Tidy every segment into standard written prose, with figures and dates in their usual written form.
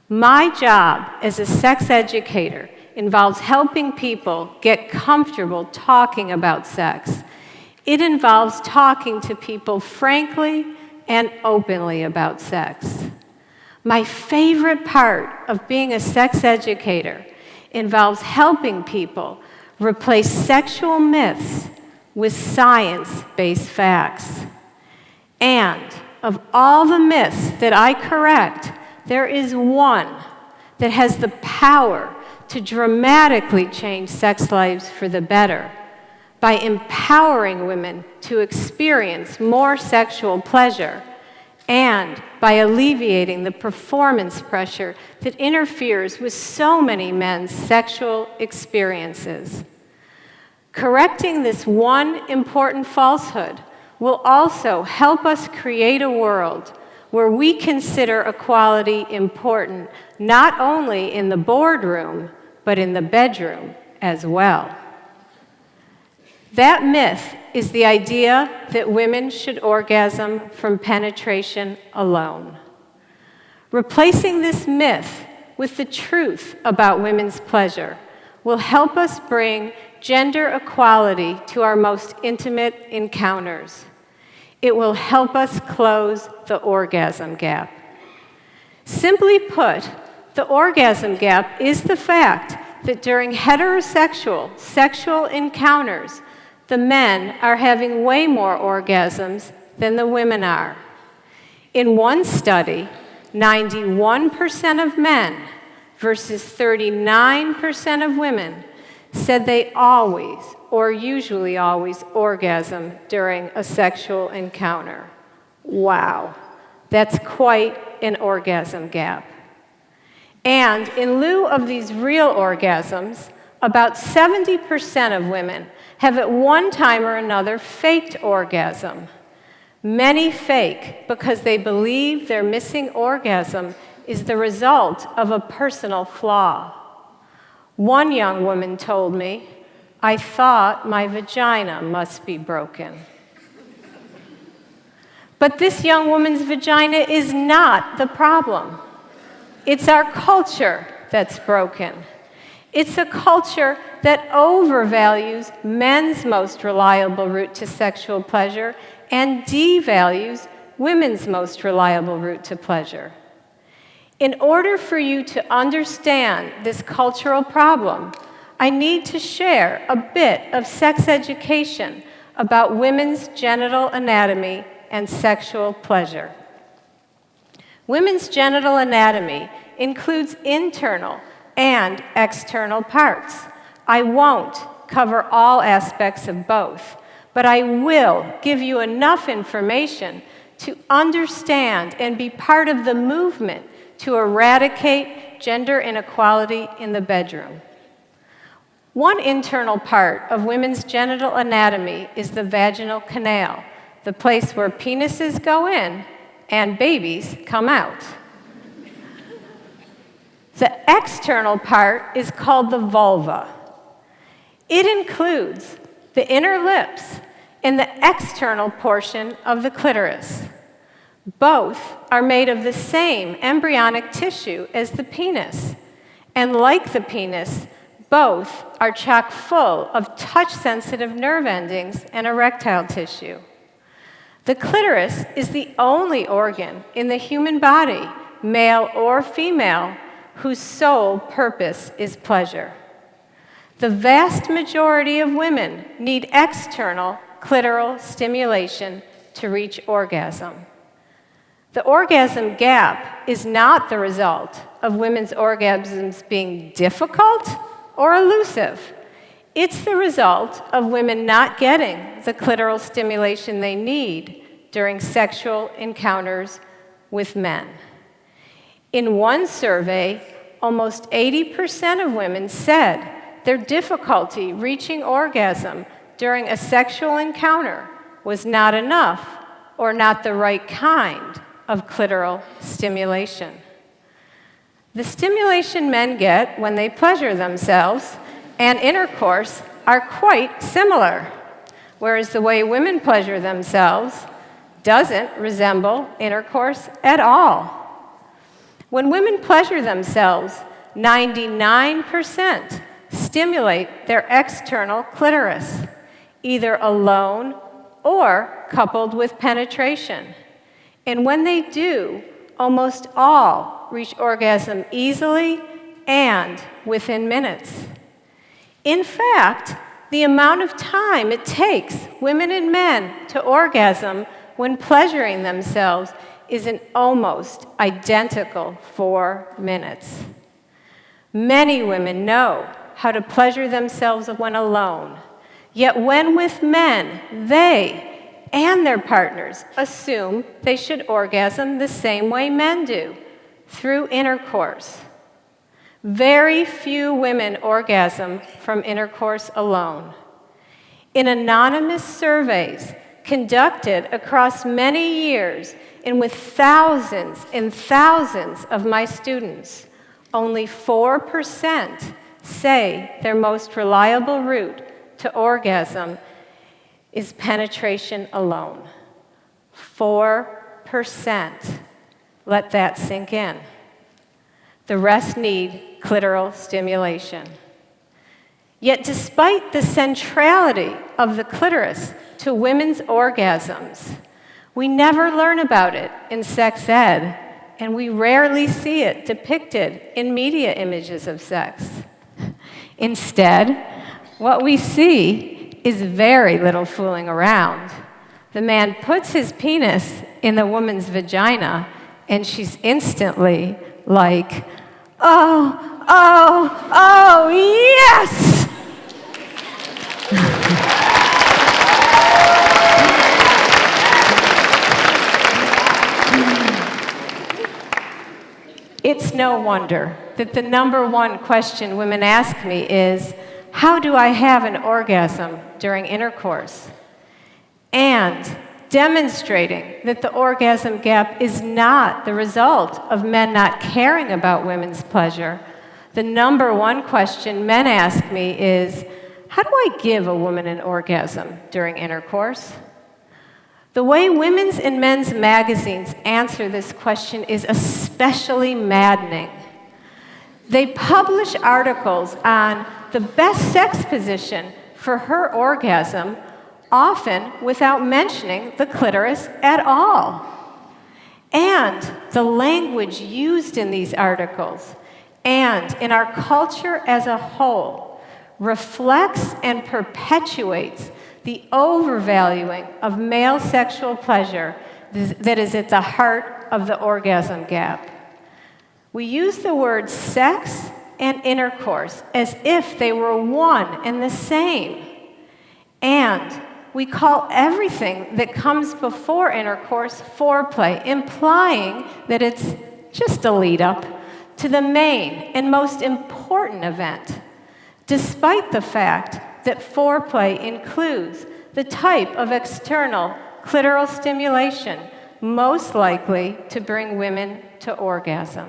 My job as a sex educator involves helping people get comfortable talking about sex. It involves talking to people frankly and openly about sex. My favorite part of being a sex educator involves helping people replace sexual myths with science-based facts. And of all the myths that I correct, there is one that has the power to dramatically change sex lives for the better by empowering women to experience more sexual pleasure and by alleviating the performance pressure that interferes with so many men's sexual experiences. Correcting this one important falsehood will also help us create a world where we consider equality important not only in the boardroom, but in the bedroom as well. That myth is the idea that women should orgasm from penetration alone. Replacing this myth with the truth about women's pleasure will help us bring gender equality to our most intimate encounters. It will help us close the orgasm gap. Simply put, the orgasm gap is the fact that during heterosexual sexual encounters, the men are having way more orgasms than the women are. In one study, 91% of men versus 39% of women said they always, or usually always, orgasm during a sexual encounter. Wow, that's quite an orgasm gap. And in lieu of these real orgasms, about 70% of women have at one time or another faked orgasm. Many fake because they believe their missing orgasm is the result of a personal flaw. One young woman told me, "I thought my vagina must be broken." But this young woman's vagina is not the problem. It's our culture that's broken. It's a culture that overvalues men's most reliable route to sexual pleasure and devalues women's most reliable route to pleasure. In order for you to understand this cultural problem, I need to share a bit of sex education about women's genital anatomy and sexual pleasure. Women's genital anatomy includes internal and external parts. I won't cover all aspects of both, but I will give you enough information to understand and be part of the movement to eradicate gender inequality in the bedroom. One internal part of women's genital anatomy is the vaginal canal, the place where penises go in and babies come out. The external part is called the vulva. It includes the inner lips and the external portion of the clitoris. Both are made of the same embryonic tissue as the penis. And like the penis, both are chock full of touch-sensitive nerve endings and erectile tissue. The clitoris is the only organ in the human body, male or female, whose sole purpose is pleasure. The vast majority of women need external clitoral stimulation to reach orgasm. The orgasm gap is not the result of women's orgasms being difficult or elusive. It's the result of women not getting the clitoral stimulation they need during sexual encounters with men. In one survey, almost 80% of women said their difficulty reaching orgasm during a sexual encounter was not enough or not the right kind of clitoral stimulation. The stimulation men get when they pleasure themselves and intercourse are quite similar, whereas the way women pleasure themselves doesn't resemble intercourse at all. When women pleasure themselves, 99% stimulate their external clitoris, either alone or coupled with penetration. And when they do, almost all reach orgasm easily and within minutes. In fact, the amount of time it takes women and men to orgasm when pleasuring themselves is an almost identical 4 minutes. Many women know how to pleasure themselves when alone, yet when with men, they and their partners assume they should orgasm the same way men do, through intercourse. Very few women orgasm from intercourse alone. In anonymous surveys conducted across many years and with thousands and thousands of my students, only 4% say their most reliable route to orgasm is penetration alone. 4%. Let that sink in. The rest need clitoral stimulation. Yet despite the centrality of the clitoris to women's orgasms, we never learn about it in sex ed, and we rarely see it depicted in media images of sex. Instead, what we see is very little fooling around. The man puts his penis in the woman's vagina, and she's instantly like, oh, oh, oh, yes! It's no wonder that the number one question women ask me is, how do I have an orgasm during intercourse? And demonstrating that the orgasm gap is not the result of men not caring about women's pleasure, the number one question men ask me is, how do I give a woman an orgasm during intercourse? The way women's and men's magazines answer this question is especially maddening. They publish articles on the best sex position for her orgasm, often without mentioning the clitoris at all. And the language used in these articles and in our culture as a whole reflects and perpetuates the overvaluing of male sexual pleasure that is at the heart of the orgasm gap. We use the words sex and intercourse as if they were one and the same. And we call everything that comes before intercourse foreplay, implying that it's just a lead-up to the main and most important event, despite the fact that foreplay includes the type of external clitoral stimulation most likely to bring women to orgasm.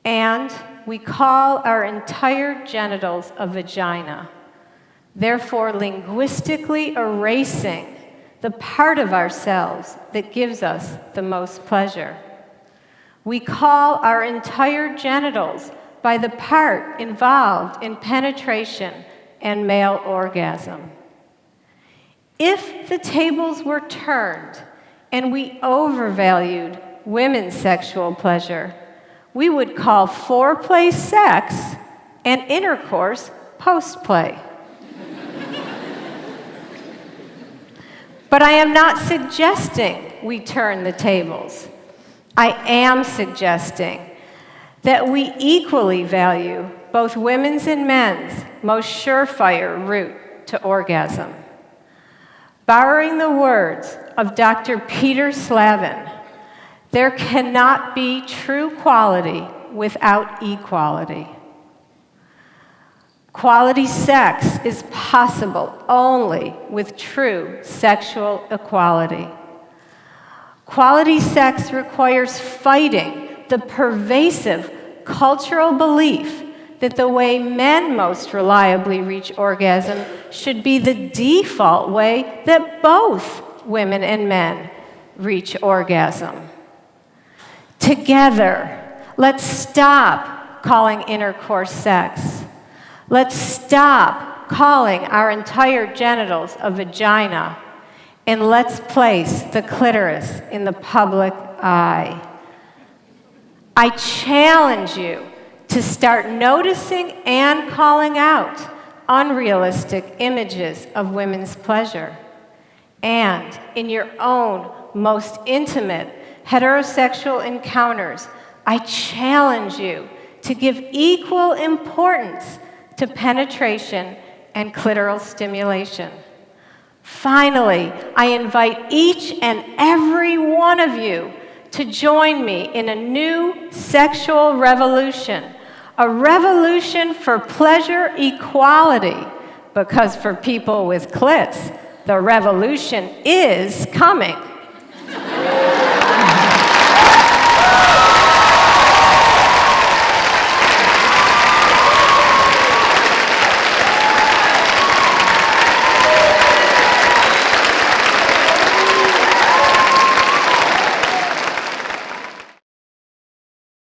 And we call our entire genitals a vagina, therefore linguistically erasing the part of ourselves that gives us the most pleasure. We call our entire genitals by the part involved in penetration and male orgasm. If the tables were turned and we overvalued women's sexual pleasure, we would call foreplay sex and intercourse postplay. But I am not suggesting we turn the tables. I am suggesting that we equally value both women's and men's most surefire route to orgasm. Borrowing the words of Dr. Peter Slavin, there cannot be true quality without equality. Quality sex is possible only with true sexual equality. Quality sex requires fighting the pervasive cultural belief that the way men most reliably reach orgasm should be the default way that both women and men reach orgasm. Together, let's stop calling intercourse sex. Let's stop calling our entire genitals a vagina, and let's place the clitoris in the public eye. I challenge you to start noticing and calling out unrealistic images of women's pleasure. And in your own most intimate heterosexual encounters, I challenge you to give equal importance to penetration and clitoral stimulation. Finally, I invite each and every one of you to join me in a new sexual revolution, a revolution for pleasure equality, because for people with clits, the revolution is coming.